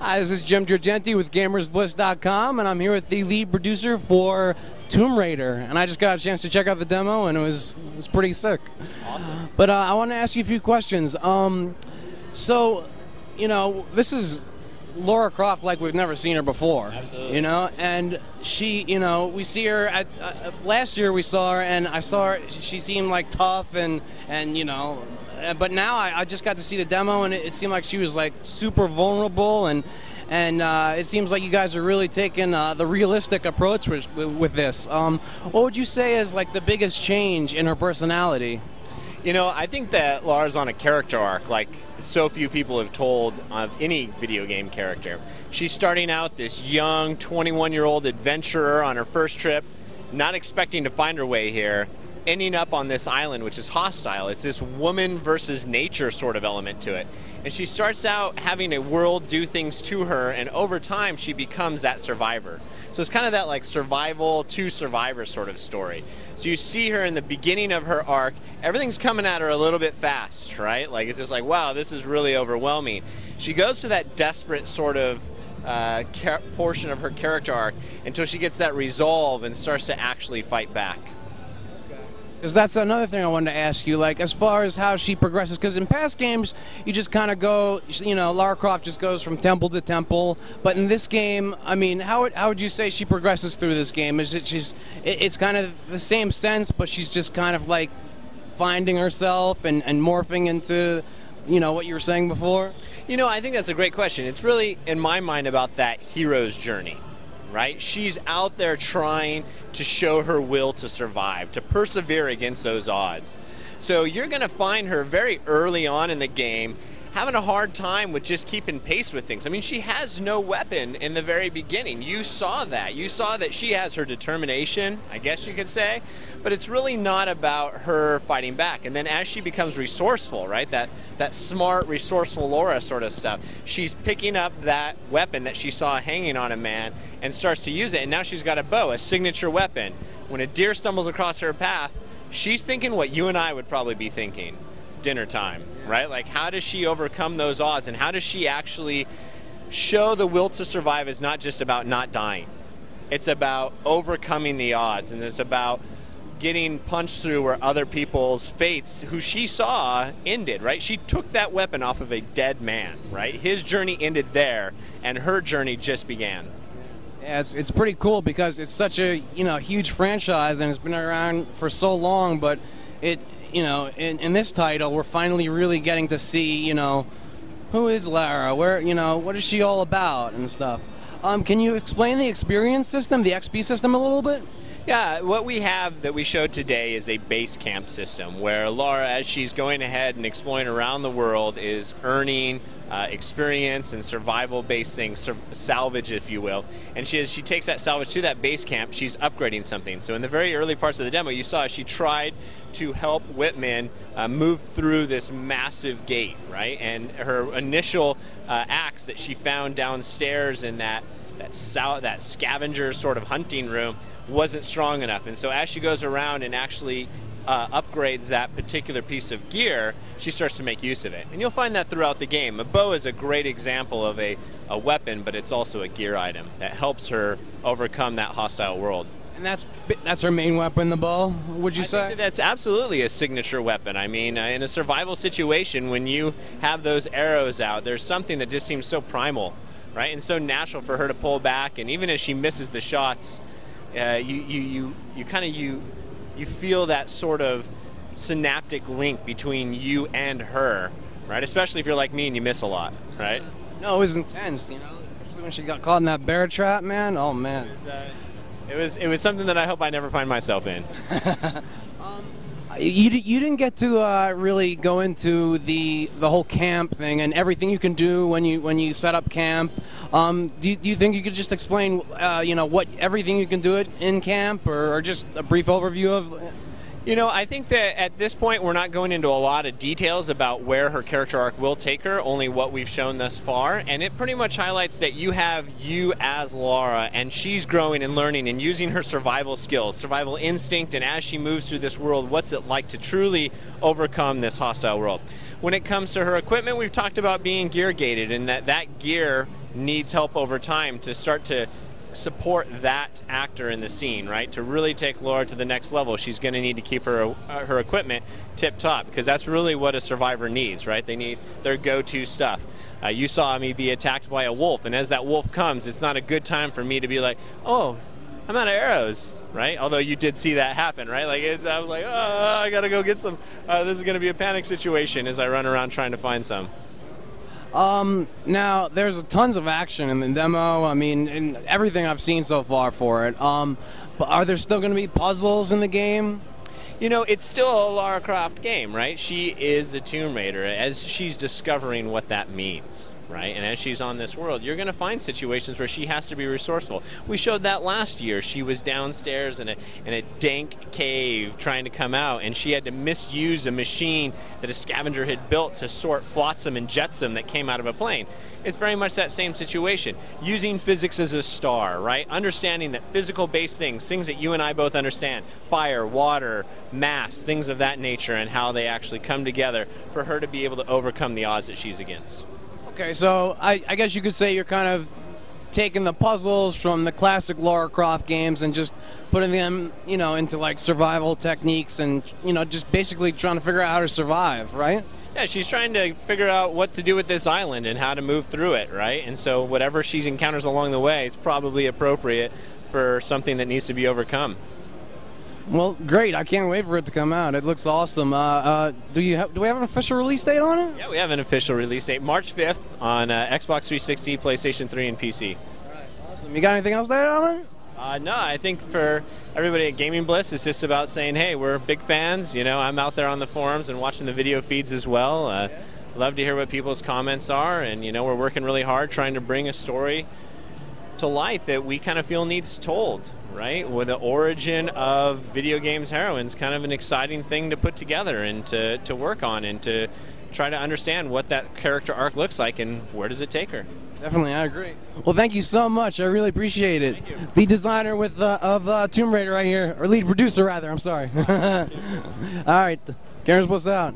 Hi, this is Jim Giorgenti with GamersBliss.com, and I'm here with the lead producer for Tomb Raider, and I just got a chance to check out the demo, and it was pretty sick. Awesome. But I want to ask you a few questions. So, you know, this is Lara Croft like we've never seen her before. Absolutely. You know, and she, you know, we see her at last year we saw her, and I saw her. She seemed like tough and you know. But now I just got to see the demo, and it seemed like she was like super vulnerable, and it seems like you guys are really taking the realistic approach with this. What would you say is like the biggest change in her personality? You know, I think that Lara's on a character arc like so few people have told of any video game character. She's starting out this young 21-year-old adventurer on her first trip, not expecting to find her way here, ending up on this island, which is hostile. It's this woman versus nature sort of element to it. And she starts out having a world do things to her, and over time she becomes that survivor. So it's kind of that like survival to survivor sort of story. So you see her in the beginning of her arc, everything's coming at her a little bit fast, right? Like it's just like, wow, this is really overwhelming. She goes to that desperate sort of portion of her character arc until she gets that resolve and starts to actually fight back. Because that's another thing I wanted to ask you, like as far as how she progresses, because in past games you just kind of go, you know, Lara Croft just goes from temple to temple, but in this game, I mean, how would you say she progresses through this game? Is it it's kind of the same sense, but she's just kind of like finding herself and morphing into, you know, what you were saying before? You know, I think that's a great question. It's really, in my mind, about that hero's journey. Right? She's out there trying to show her will to survive, to persevere against those odds. So you're going to find her very early on in the game having a hard time with just keeping pace with things. I mean, she has no weapon in the very beginning. You saw that. You saw that she has her determination, I guess you could say, but it's really not about her fighting back. And then as she becomes resourceful, right, that smart, resourceful Lara sort of stuff, she's picking up that weapon that she saw hanging on a man and starts to use it. And now she's got a bow, a signature weapon. When a deer stumbles across her path, she's thinking what you and I would probably be thinking. Dinner time, right? Like, how does she overcome those odds, and how does she actually show the will to survive is not just about not dying. It's about overcoming the odds, and it's about getting punched through where other people's fates, who she saw, ended, right? She took that weapon off of a dead man, right? His journey ended there, and her journey just began. Yeah, it's pretty cool because it's such a, you know, huge franchise, and it's been around for so long, but it, you know, in this title, we're finally really getting to see, you know, who is Lara, where, you know, what is she all about and stuff. Can you explain the experience system, the XP system a little bit? Yeah, what we have that we showed today is a base camp system where Lara, as she's going ahead and exploring around the world, is earning experience and survival-based things, salvage, if you will. And as she takes that salvage to that base camp, she's upgrading something. So in the very early parts of the demo, you saw she tried to help Whitman move through this massive gate, right? And her initial axe that she found downstairs in that scavenger sort of hunting room wasn't strong enough. And so as she goes around and actually upgrades that particular piece of gear, she starts to make use of it. And you'll find that throughout the game. A bow is a great example of a weapon, but it's also a gear item that helps her overcome that hostile world. And that's her main weapon, the bow, would you say? I think that's absolutely a signature weapon. I mean, in a survival situation, when you have those arrows out, there's something that just seems so primal, right? And so natural for her to pull back. And even as she misses the shots, you feel that sort of synaptic link between you and her, right? Especially if you're like me and you miss a lot, right? No, it was intense, you know, especially when she got caught in that bear trap, man. Oh, man. It was something that I hope I never find myself in. You didn't get to really go into the whole camp thing and everything you can do when you set up camp. Do you think you could just explain, you know, what everything you can do it in camp, or just a brief overview of? You know, I think that at this point we're not going into a lot of details about where her character arc will take her, only what we've shown thus far, and it pretty much highlights that you have you as Lara, and she's growing and learning and using her survival skills, survival instinct, and as she moves through this world, what's it like to truly overcome this hostile world. When it comes to her equipment, we've talked about being gear gated, and that gear needs help over time to start to support that actor in the scene, right? To really take Laura to the next level, she's going to need to keep her equipment tip-top, because that's really what a survivor needs, right? They need their go-to stuff. You saw me be attacked by a wolf, and as that wolf comes, it's not a good time for me to be like, oh, I'm out of arrows, right? Although you did see that happen, right? Like I was like, oh, I gotta go get some. This is gonna be a panic situation as I run around trying to find some. Now there's tons of action in the demo. I mean, in everything I've seen so far for it. But are there still going to be puzzles in the game? You know, it's still a Lara Croft game, right? She is a Tomb Raider as she's discovering what that means, right? And as she's on this world, you're going to find situations where she has to be resourceful. We showed that last year. She was downstairs in a dank cave trying to come out, and she had to misuse a machine that a scavenger had built to sort flotsam and jetsam that came out of a plane. It's very much that same situation. Using physics as a star, right? Understanding that physical-based things that you and I both understand, fire, water, mass, things of that nature, and how they actually come together for her to be able to overcome the odds that she's against. Okay, so I guess you could say you're kind of taking the puzzles from the classic Lara Croft games and just putting them, you know, into like survival techniques and, you know, just basically trying to figure out how to survive, right? Yeah, she's trying to figure out what to do with this island and how to move through it, right? And so whatever she encounters along the way, it's probably appropriate for something that needs to be overcome. Well, great. I can't wait for it to come out. It looks awesome. Do we have an official release date on it? Yeah, we have an official release date, March 5th on Xbox 360, PlayStation 3, and PC. All right, awesome. You got anything else to add on it? No, I think for everybody at GamersBliss, it's just about saying, hey, we're big fans. You know, I'm out there on the forums and watching the video feeds as well. Love to hear what people's comments are, and, you know, we're working really hard trying to bring a story to life that we kind of feel needs told, right? With the origin of video games heroines, kind of an exciting thing to put together and to work on and to try to understand what that character arc looks like and where does it take her. Definitely, I agree. Well, thank you so much. I really appreciate it. Thank you. Lead designer of Tomb Raider right here, or lead producer rather. I'm sorry. All right, GamersBliss out.